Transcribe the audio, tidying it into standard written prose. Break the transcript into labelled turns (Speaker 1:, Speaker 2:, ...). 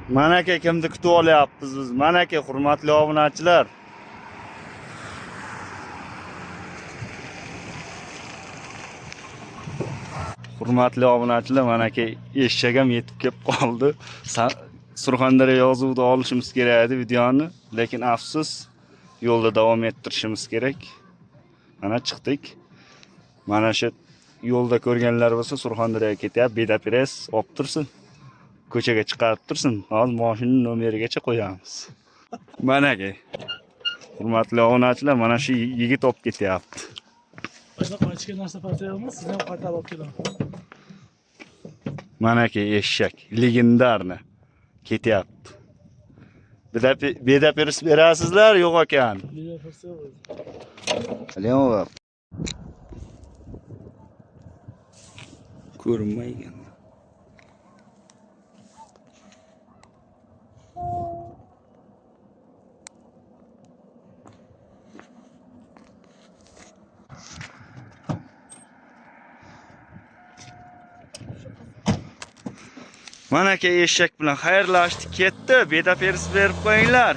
Speaker 1: Mana aka kimni kutib olyapmiz biz? Mana aka hurmatli obunachilar. Hurmatli obunachilar, mana aka eshak ham yetib kelib qoldi. Surxondaryo yozuvida olishimiz kerak edi videoni, lekin afsus, yo'lda davom ettirishimiz kerak. Mana chiqdik. Mana shu yo'lda ko'rganlar bo'lsa Surxondaryoga ketyapti, Bedapres olib tursin. Ko'chaga chiqarib tursin. Hozir mashinaning nomerigacha qo'yamiz. Mana aka. Hurmatli obunachilar, mana shu yigit olib ketyapti.
Speaker 2: Başka qaytishga narsa topayapmiz, siz ham qaytarib olib kelamiz.
Speaker 1: Mana aka eshak, legendarni ketyapti. Bedapers berasizlar yo'q ekan. Leon ko'rinmaygan. Mana aka eshak bilan xayrlashdik, ketdi. Bedapers berib qo'yinglar.